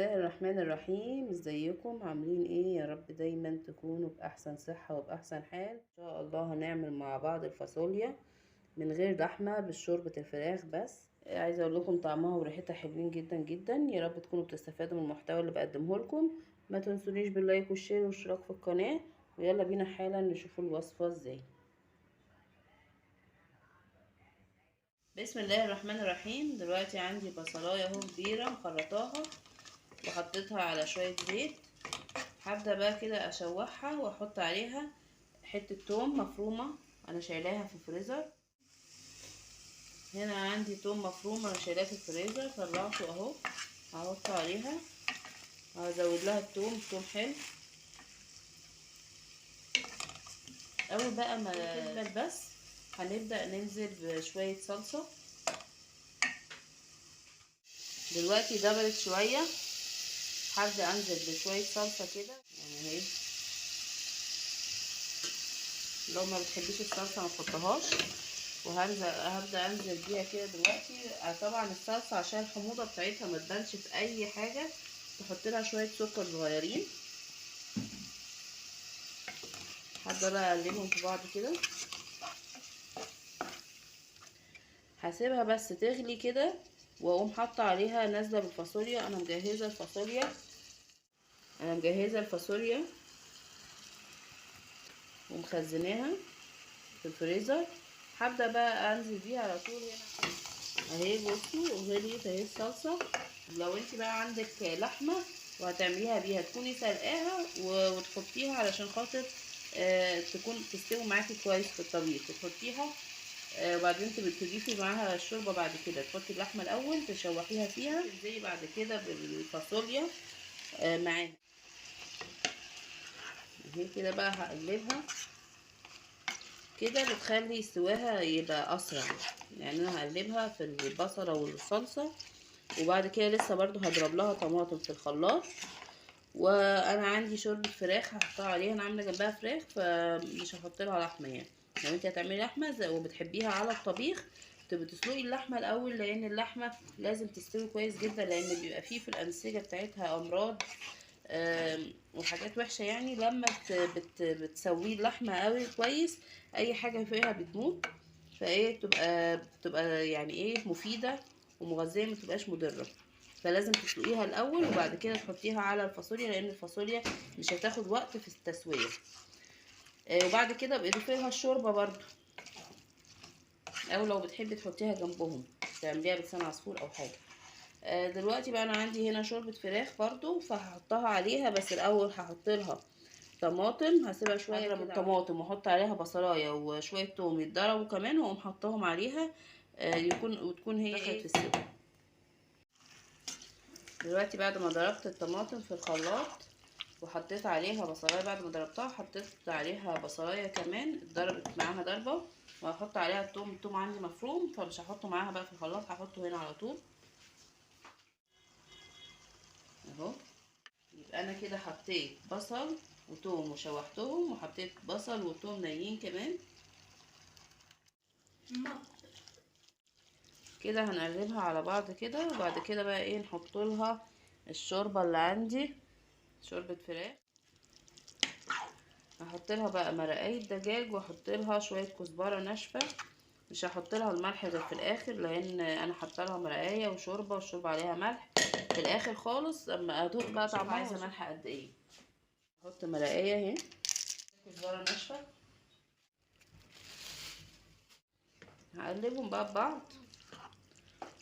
الله الرحمن الرحيم. ازيكم عاملين ايه؟ يا رب دايما تكونوا باحسن صحة وباحسن حال. ان شاء الله هنعمل مع بعض الفاصوليا من غير لحمة بشوربة الفراخ بس. عايزة اقول لكم طعمها وريحتها حلوين جدا جدا. يا رب تكونوا بتستفادوا من المحتوى اللي بقدمه لكم. ما تنسونيش باللايك والشير والاشتراك في القناة، ويلا بينا حالا نشوف الوصفة ازاي. بسم الله الرحمن الرحيم. دلوقتي عندي بصلايه اهو كبيره مخرطاها وحطيتها على شويه زيت. هبدا بقى كده اشوحها واحط عليها حته توم مفرومه انا شايلاها في الفريزر. هنا عندي توم مفروم انا شايلاه في الفريزر، طلعته اهو. هحط عليها، هزود لها التوم حلو. اول بقى ما تدبل بس هنبدا ننزل بشويه صلصه. دلوقتي دبلت شويه، هبدا انزل بشويه صلصه كده يعني اهي. لو ما بتحبيش الصلصه ما تحطهاش. هبدا انزل بيها كده دلوقتي. طبعا الصلصه عشان الحموضه بتاعتها ما تبانش في اي حاجه، تحط لها شويه سكر صغيرين. هفضل اقلبهم في بعض كده، هسيبها بس تغلي كده واقوم حاطه عليها نازله بالفاصوليا. انا مجهزه الفاصوليا ومخزناها في الفريزر. هبدا بقى انزل بيها على طول هنا اهي. بصوا غليت اهي الصلصه. لو انت بقى عندك لحمه وهتعمليها بيها تكوني سلقاها وتحطيها علشان خاطر تكون تستوي معاكي كويس في الطبيخ، وتحطيها وبعدين تضيفي معاها الشوربه. بعد كده تحطي اللحمه الاول تشوحيها فيها، تنزلي بعد كده بالفاصوليا معاها اهي كده. بقى هقلبها كده، بتخلي سواها يبقى اسرع. يعني انا هقلبها في البصله والصلصه، وبعد كده لسه برضو هضرب لها طماطم في الخلاط. وانا عندي شوربه فراخ هحطها عليها، انا عامله جنبها فراخ فمش هحط لها لحمه. يعني لو انت هتعملي لحمه وبتحبيها على الطبيخ تبقي تسلقي اللحمه الاول، لان اللحمه لازم تستوي كويس جدا، لان بيبقى فيه في الانسجه بتاعتها امراض وحاجات وحشه. يعني لما بتسوي اللحمه قوي كويس اي حاجه فيها بتموت. فايه بتبقى يعني ايه مفيده ومغذيه، ما تبقاش مضره. فلازم تسلقيها الاول وبعد كده تحطيها على الفاصوليا، لان الفاصوليا مش هتاخد وقت في التسويه. وبعد كده اضيفي لها الشوربه برضو، او لو بتحبي تحطيها جنبهم تعمليها بلسان عصفور او حاجه. دلوقتي بقى انا عندي هنا شوربه فراخ برضو فهحطها عليها. بس الاول هحط لها طماطم، هسيبها شويه اضرب الطماطم واحط عليها بصلايه وشويه توم يتضربوا كمان، واقوم حطاهم عليها وتكون هي دخلت في السوا. دلوقتي بعد ما ضربت الطماطم في الخلاط وحطيت عليها بصلايه، بعد ما ضربتها حطيت عليها بصلايه كمان اتضربت معاها ضربه، وهحط عليها التوم عندي مفروم فمش هحطه معاها بقى في الخلاط، هحطه هنا على طول اهو. يبقى انا كده حطيت بصل وتوم وشوحتهم، وحطيت بصل وتوم نيين كمان كده. هنقلبها على بعض كده، وبعد كده بقى ايه نحط لها الشوربه اللي عندي، شوربه فراخ. هحط لها بقى مرقايه دجاج، واحط لها شويه كزبره ناشفه. مش هحط لها الملح غير في الاخر، لان انا حاطه لها مرقايه وشوربه، والشوربه عليها ملح في الاخر خالص اما ادوق بقى طعمها عايزه ملح قد ايه. احط مرقايه اهي، كزبره ناشفه. هقلبهم بقى ببعض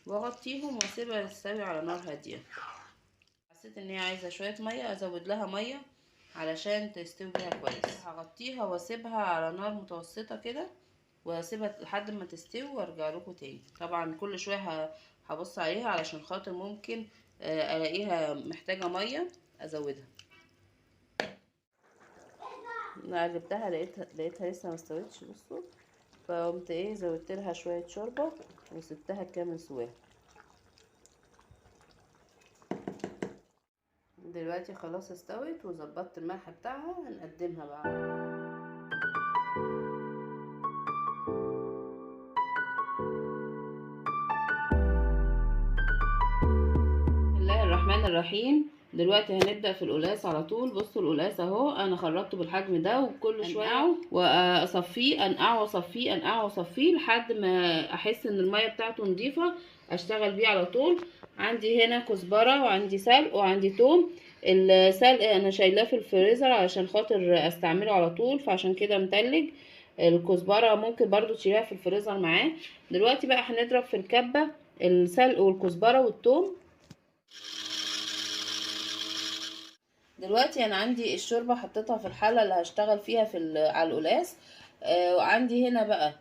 واغطيهم واسيبها تستوي على نار هاديه. حسيت ان هي عايزه شويه ميه ازود لها ميه علشان تستوي بيها كويس. هغطيها واسيبها على نار متوسطه كده، واسيبها لحد ما تستوي وارجع لكم تاني. طبعا كل شويه هبص عليها علشان خاطر ممكن الاقيها محتاجه ميه ازودها. انا قلبتها لقيتها لسه ما استوتش. بصوا، فقمت ايه زودت لها شويه شوربه وسبتها تكمل سواها. دلوقتي خلاص استوت وظبطت الملح بتاعها، هنقدمها بقى. بسم الله الرحمن الرحمن الرحيم. دلوقتي هنبدأ في القلقاس على طول. بصوا القلقاس اهو انا خرجته بالحجم ده، وكل شويه واصفيه، انقعه واصفيه، انقعه واصفيه لحد ما احس ان الميه بتاعته نضيفه اشتغل بيه على طول. عندي هنا كزبره وعندي سلق وعندي توم. السلق انا شايلاه في الفريزر علشان خاطر استعمله على طول، فعشان كده متلج. الكزبره ممكن برضو تشيلها في الفريزر معاه. دلوقتي بقى هنضرب في الكبه السلق والكزبره والثوم. دلوقتي انا عندي الشوربه حطيتها في الحله اللي هشتغل فيها على القلاص. وعندي هنا بقى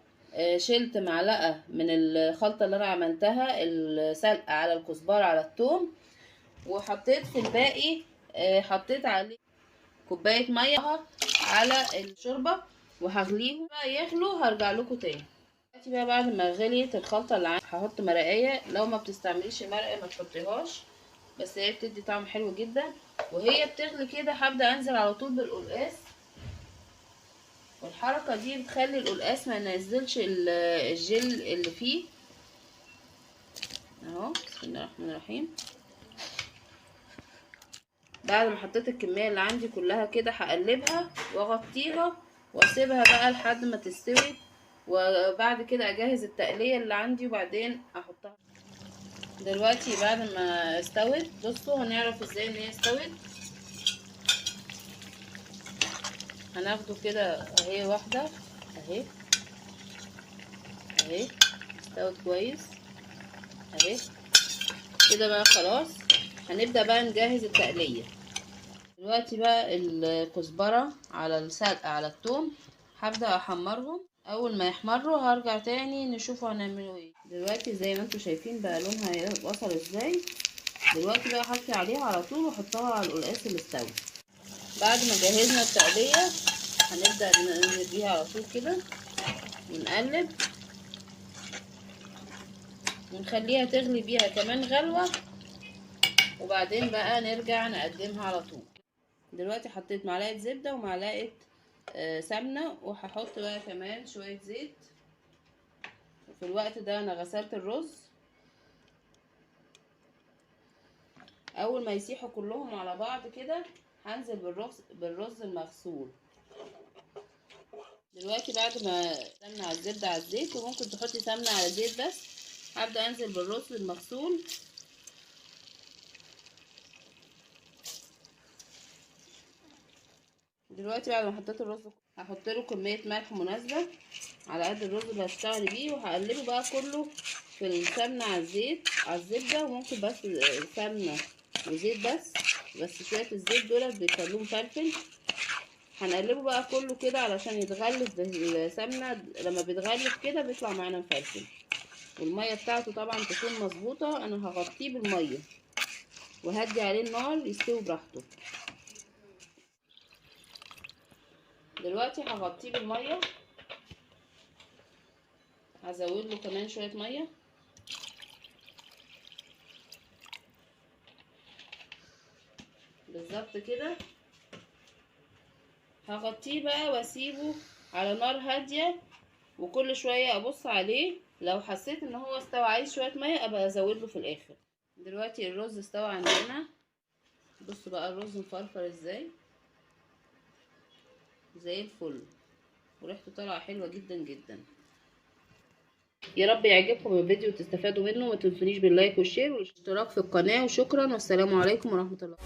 شلت معلقه من الخلطه اللي انا عملتها، السلق على الكزبره على الثوم، وحطيت في الباقي حطيت عليه كوبايه ميه على الشوربه، وهغليهم بقى يغلوا هرجع لكم تاني. دلوقتي بقى بعد ما غليت الخلطه اللي عندي هحط مرقايه. لو ما بتستعمليش المرقه ما تحطيهاش، بس هي بتدي طعم حلو جدا. وهي بتغلي كده هبدا انزل على طول بالقلقاس، والحركه دي بتخلي القلقاس ما ينزلش الجل اللي فيه اهو. بسم الله الرحمن الرحيم. بعد ما حطيت الكميه اللي عندي كلها كده هقلبها واغطيها واسيبها بقى لحد ما تستوي، وبعد كده اجهز التقليه اللي عندي وبعدين احطها. دلوقتي بعد ما استوت، بصوا هنعرف ازاي ان هي استوت. هناخده كده اهي واحده اهي اهي استوت كويس اهي كده بقى خلاص. هنبدا بقى نجهز التقليه. دلوقتي بقى الكزبره على السلق على الثوم هبدا احمرهم. اول ما يحمروا هرجع تاني نشوفوا هنعملوا ايه. دلوقتي زي ما انتم شايفين بقى لونها وصل ازاي. دلوقتي بقى هطفي عليها على طول واحطها على القلقاس اللي استوى. بعد ما جهزنا التقليه هنبدا ننزل بيها على طول كده ونقلب ونخليها تغلي بيها كمان غلوه، وبعدين بقى نرجع نقدمها على طول. دلوقتي حطيت معلقه زبده ومعلقه سمنه، وهحط بقى كمان شويه زيت. وفي الوقت ده انا غسلت الرز. اول ما يسيحوا كلهم على بعض كده هنزل بالرز المغسول. دلوقتي بعد ما سمنه على الزبده على الزيت، وممكن تحطي سمنه على زيت بس، هبدا انزل بالرز المغسول. دلوقتي بعد ما حطيت الرز هحط له كميه ملح مناسبه على قد الرز اللي هشتغل بيه، وهقلبه بقى كله في السمنه على الزيت على الزبده. وممكن بس سمنه وزيت بس شويه الزيت دول بيخلوه مفلفل. هنقلبه بقى كله كده علشان يتغلف بالسمنه. لما بيتغلف كده بيطلع معانا مفلفل، والميه بتاعته طبعا تكون مظبوطه. انا هغطيه بالميه وهدي عليه النار يستوي براحته. دلوقتي هغطيه بالميه، هزود له كمان شويه ميه بالظبط كده. هغطيه بقى واسيبه على نار هاديه، وكل شويه ابص عليه لو حسيت ان هو استوى عايز شويه ميه ابقى ازود له في الاخر. دلوقتي الرز استوى عندنا. بصوا بقى الرز مفرفر ازاي زي الفل، وريحته طالعه حلوه جدا جدا. يا رب يعجبكم الفيديو وتستفادوا منه. ما تنسونيش باللايك والشير والاشتراك في القناه، وشكرا والسلام عليكم ورحمه الله.